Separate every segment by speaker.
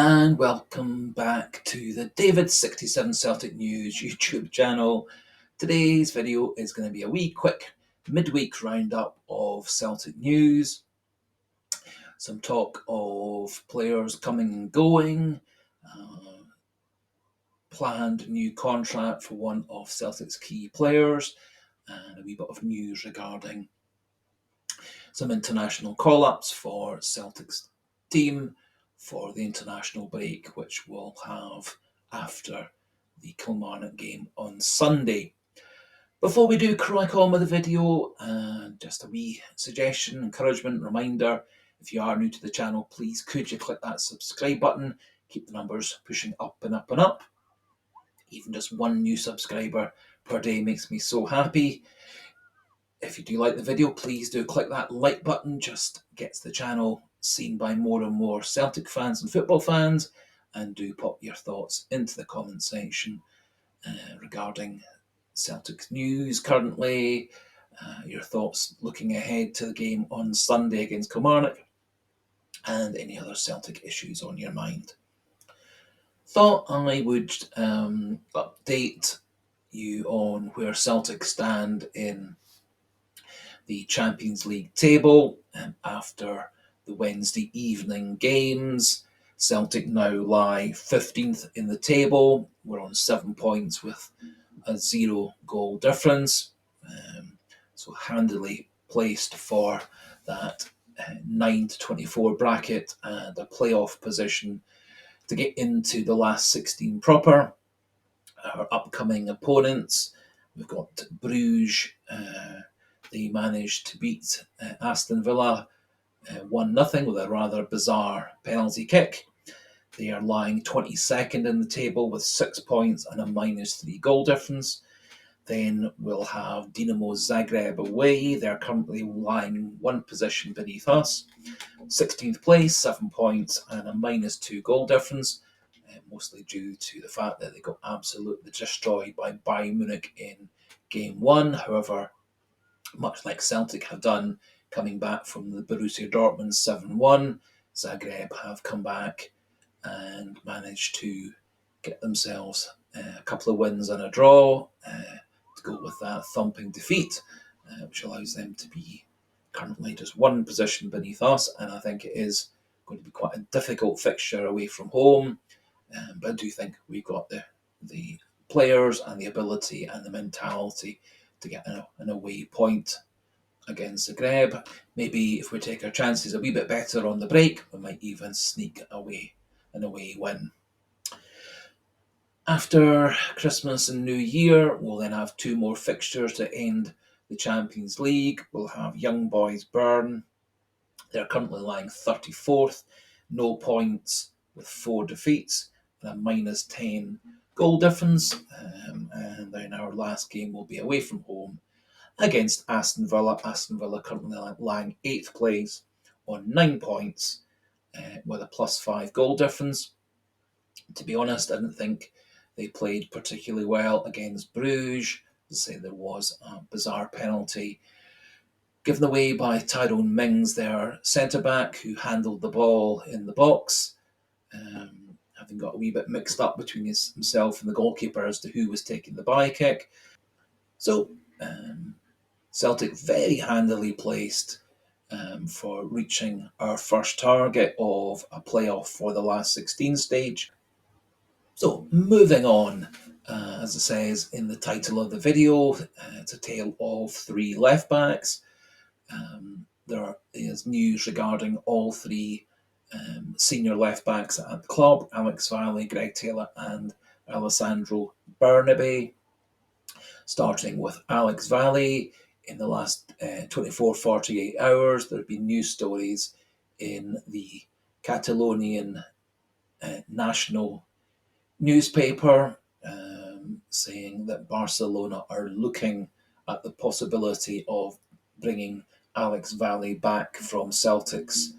Speaker 1: And welcome back to the David67 Celtic News YouTube channel. Today's video is going to be a wee quick midweek roundup of Celtic news. Some talk of players coming and going, planned new contract for one of Celtic's key players, and a wee bit of news regarding some international call-ups for Celtic's team for the international break, which we'll have after the Kilmarnock game on Sunday. Before we do crack on with the video, just a wee suggestion, encouragement, reminder, if you are new to the channel, please could you click that subscribe button, keep the numbers pushing up and up and up. Even just one new subscriber per day makes me so happy. If you do like the video, please do click that like button, just gets the channel seen by more and more Celtic fans and football fans, and do pop your thoughts into the comment section regarding Celtic news currently, your thoughts looking ahead to the game on Sunday against Kilmarnock, and any other Celtic issues on your mind. Thought I would update you on where Celtic stand in the Champions League table after the Wednesday evening games. Celtic now lie 15th in the table. We're on 7 points with a 0 goal difference. So handily placed for that 9 to 24 bracket and a playoff position to get into the last 16 proper. Our upcoming opponents, we've got Bruges. They managed to beat Aston Villa 1-0 with a rather bizarre penalty kick. They are lying 22nd in the table with 6 points and a -3 goal difference. Then we'll have Dinamo Zagreb away. They're currently lying one position beneath us. 16th place, 7 points and a -2 goal difference, mostly due to the fact that they got absolutely destroyed by Bayern Munich in Game 1. However, much like Celtic have done coming back from the Borussia Dortmund 7-1, Zagreb have come back and managed to get themselves a couple of wins and a draw to go with that thumping defeat, which allows them to be currently just one position beneath us, and I think it is going to be quite a difficult fixture away from home, but I do think we've got the players and the ability and the mentality to get an away point against Zagreb. Maybe if we take our chances a wee bit better on the break, we might even sneak an away win. After Christmas and New Year, we'll then have 2 more fixtures to end the Champions League. We'll have Young Boys Bern. They're currently lying 34th, no points with 4 defeats and a -10 goal difference. And then our last game will be away from home against Aston Villa. Aston Villa currently lying 8th place on 9 points with a +5 goal difference. To be honest, I didn't think they played particularly well against Bruges. As I say, there was a bizarre penalty given away by Tyrone Mings, their centre-back, who handled the ball in the box, having got a wee bit mixed up between himself and the goalkeeper as to who was taking the bye kick. So Celtic very handily placed for reaching our first target of a playoff for the last 16 stage. So moving on, as it says in the title of the video, it's a tale of 3 left-backs. There is news regarding all 3 senior left-backs at the club: Alex Valle, Greg Taylor and Alesandro Barnaby. Starting with Alex Valle, in the last 24-48 hours, there have been news stories in the Catalonian national newspaper saying that Barcelona are looking at the possibility of bringing Alex Valle back from Celtic's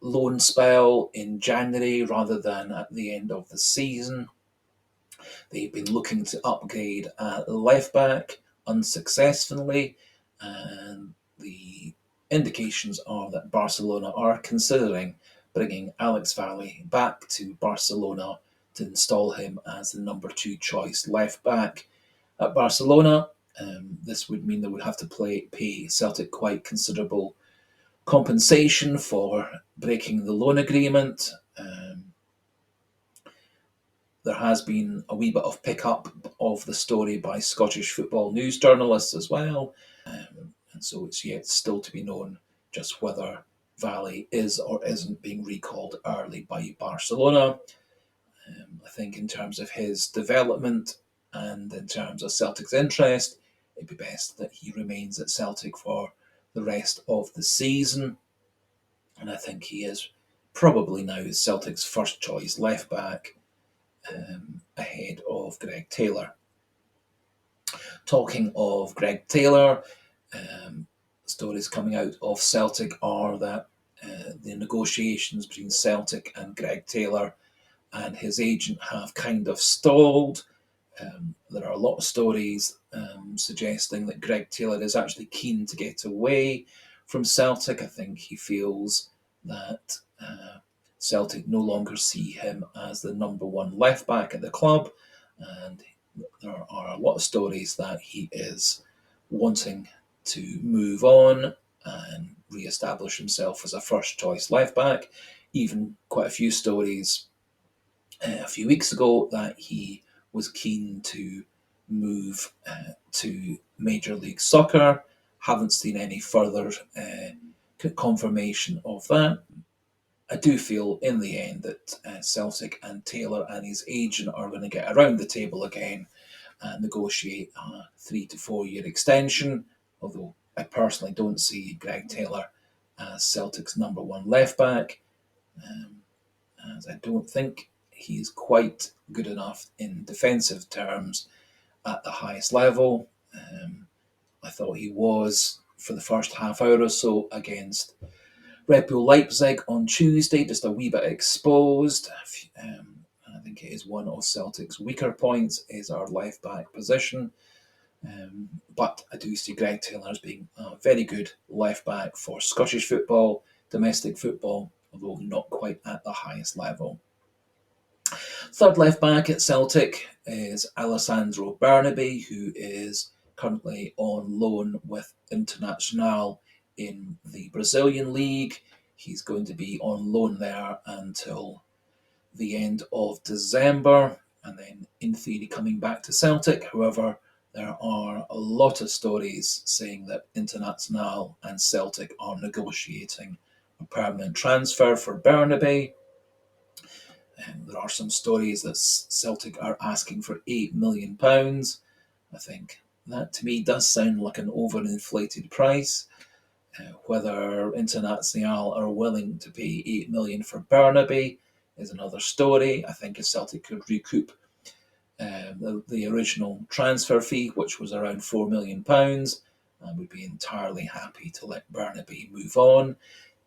Speaker 1: loan spell in January rather than at the end of the season. They've been looking to upgrade at left back unsuccessfully, and the indications are that Barcelona are considering bringing Alex Valle back to Barcelona to install him as the number 2 choice left back. At Barcelona, this would mean they would have to pay Celtic quite considerable compensation for breaking the loan agreement. There has been a wee bit of pick-up of the story by Scottish football news journalists as well, and so it's yet still to be known just whether Valle is or isn't being recalled early by Barcelona. I think in terms of his development and in terms of Celtic's interest, it'd be best that he remains at Celtic for the rest of the season, and I think he is probably now Celtic's first choice left back, ahead of Greg Taylor. Talking of Greg Taylor, stories coming out of Celtic are that the negotiations between Celtic and Greg Taylor and his agent have kind of stalled. There are a lot of stories suggesting that Greg Taylor is actually keen to get away from Celtic. I think he feels that Celtic no longer see him as the number 1 left back at the club, and there are a lot of stories that he is wanting to move on and re-establish himself as a first choice left back. Even quite a few stories a few weeks ago that he was keen to move to Major League Soccer. Haven't seen any further confirmation of that. I do feel in the end that Celtic and Taylor and his agent are going to get around the table again and negotiate a 3 to 4 year extension, although I personally don't see Greg Taylor as Celtic's number 1 left back, as I don't think he's quite good enough in defensive terms at the highest level. I thought he was for the first half hour or so against Red Bull Leipzig on Tuesday, just a wee bit exposed. I think it is one of Celtic's weaker points is our left back position. But I do see Greg Taylor as being a very good left back for Scottish football, domestic football, although not quite at the highest level. Third left back at Celtic is Alesandro Barnaby, who is currently on loan with Internacional in the Brazilian league. He's going to be on loan there until the end of December, and then in theory coming back to Celtic. However, there are a lot of stories saying that Internacional and Celtic are negotiating a permanent transfer for Bernabei. There are some stories that Celtic are asking for £8 million. I think that to me does sound like an overinflated price. Whether Internacional are willing to pay £8 million for Bernabei is another story. I think if Celtic could recoup the original transfer fee, which was around £4 million, I would be entirely happy to let Bernabei move on.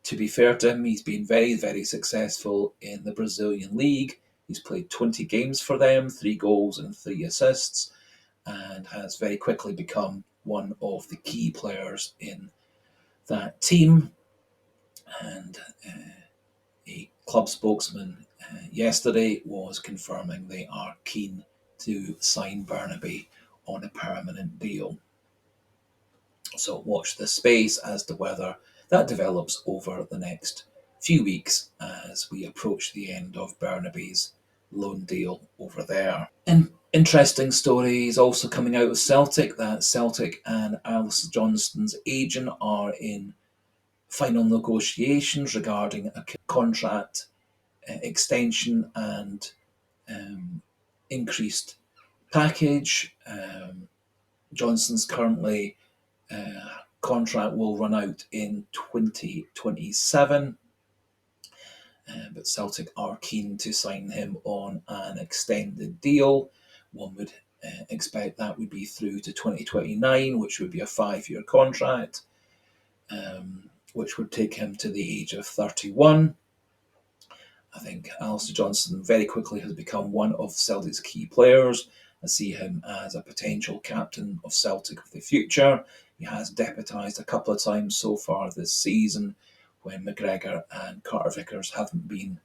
Speaker 1: To be fair to him, he's been very, very successful in the Brazilian league. He's played 20 games for them, 3 goals and 3 assists, and has very quickly become one of the key players in that team. And a club spokesman yesterday was confirming they are keen to sign Bernabei on a permanent deal. So watch this space as to whether that develops over the next few weeks as we approach the end of Bernabei's loan deal over there. And interesting stories also coming out of Celtic, that Celtic and Alice Johnston's agent are in final negotiations regarding a contract extension and increased package. Johnston's currently contract will run out in 2027, but Celtic are keen to sign him on an extended deal. One would expect that would be through to 2029, which would be a 5-year contract, which would take him to the age of 31. I think Alistair Johnston very quickly has become one of Celtic's key players. I see him as a potential captain of Celtic of the future. He has deputised a couple of times so far this season when McGregor and Carter Vickers haven't been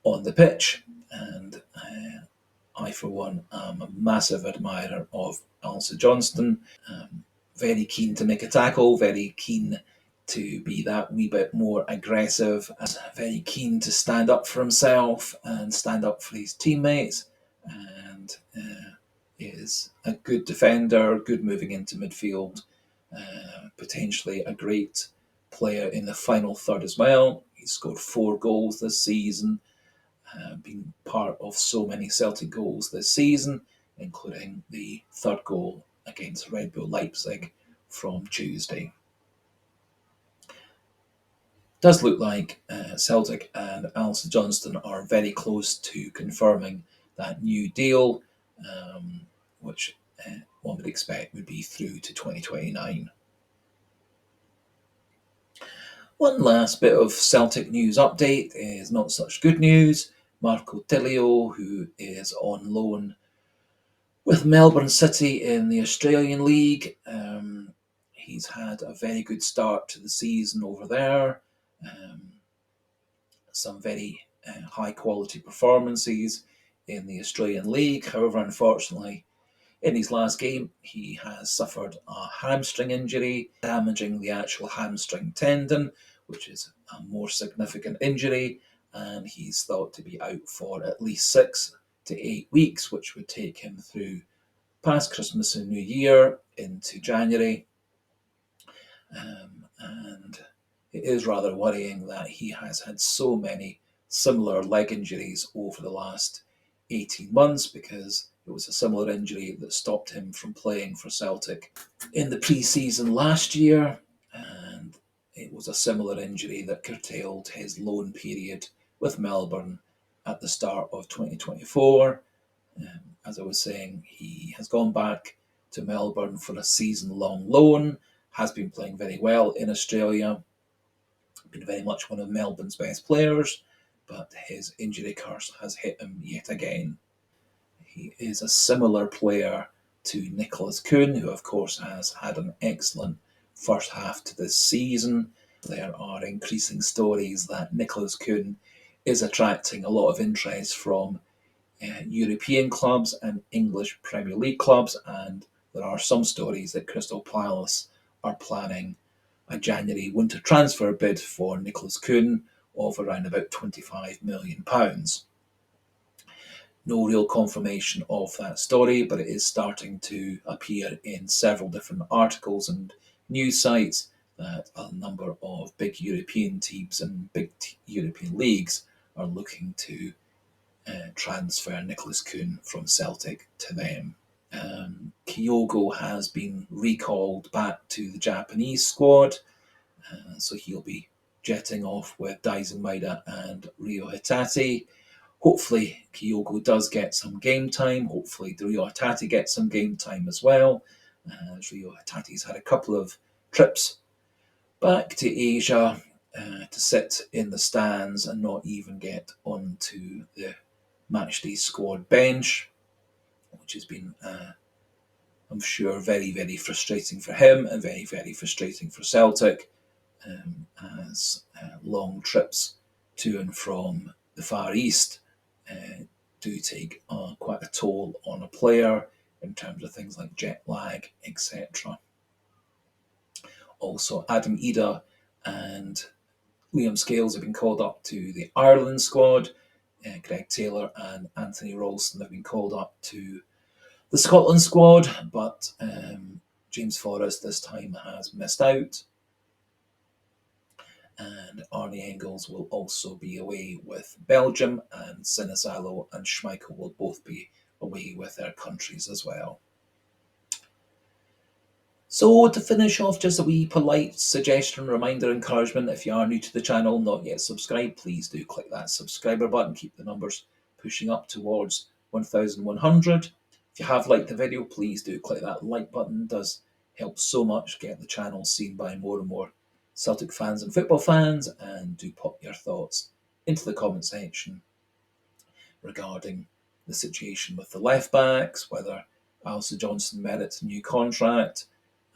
Speaker 1: on the pitch. And I, for one, am a massive admirer of Alesandro Johnston. Very keen to make a tackle, very keen to be that wee bit more aggressive, and very keen to stand up for himself and stand up for his teammates, and is a good defender, good moving into midfield, potentially a great player in the final third as well. He's scored 4 goals this season, been part of so many Celtic goals this season, including the third goal against Red Bull Leipzig from Tuesday. Does look like Celtic and Alesandro Johnston are very close to confirming that new deal, which one would expect would be through to 2029. One last bit of Celtic news update is not such good news. Marco Tilio, who is on loan with Melbourne City in the Australian League, he's had a very good start to the season over there. Some very high quality performances in the Australian League. However, unfortunately, in his last game, he has suffered a hamstring injury, damaging the actual hamstring tendon, which is a more significant injury, and he's thought to be out for at least 6 to 8 weeks, which would take him through past Christmas and New Year into January. And it is rather worrying that he has had so many similar leg injuries over the last 18 months, because it was a similar injury that stopped him from playing for Celtic in the pre-season last year, and it was a similar injury that curtailed his loan period with Melbourne at the start of 2024. As I was saying, he has gone back to Melbourne for a season-long loan, has been playing very well in Australia, been very much one of Melbourne's best players, but his injury curse has hit him yet again. He is a similar player to Nicholas Kuhn, who of course has had an excellent first half to this season. There are increasing stories that Nicholas Kuhn is attracting a lot of interest from European clubs and English Premier League clubs, and there are some stories that Crystal Palace are planning a January winter transfer bid for Nicholas Kuhn of around about £25 million. No real confirmation of that story, but it is starting to appear in several different articles and news sites that a number of big European teams and big European leagues are looking to transfer Nicholas Kuhn from Celtic to them. Kyogo has been recalled back to the Japanese squad, so he'll be jetting off with Daisen Maeda and Ryo Hatate. Hopefully Kyogo does get some game time. Hopefully Ryo Hatate gets some game time as well. Ryo Hatate's had a couple of trips back to Asia to sit in the stands and not even get onto the matchday squad bench, which has been, I'm sure, very, very frustrating for him and very, very frustrating for Celtic, as long trips to and from the Far East do take quite a toll on a player in terms of things like jet lag, etc. Also, Adam Ida and Liam Scales have been called up to the Ireland squad. Greg Taylor and Anthony Ralston have been called up to the Scotland squad, but James Forrest this time has missed out. And Arnie Engels will also be away with Belgium, and Sinisalo and Schmeichel will both be away with their countries as well. So to finish off, just a wee polite suggestion, reminder, encouragement. If you are new to the channel, not yet subscribed, please do click that subscriber button. Keep the numbers pushing up towards 1,100. If you have liked the video, please do click that like button. It does help so much get the channel seen by more and more Celtic fans and football fans, and do pop your thoughts into the comment section regarding the situation with the left backs, whether Alesandro Johnston merits a new contract,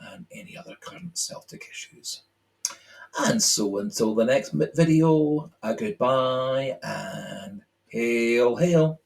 Speaker 1: and any other current Celtic issues. And so until the next video, a goodbye and hail, hail.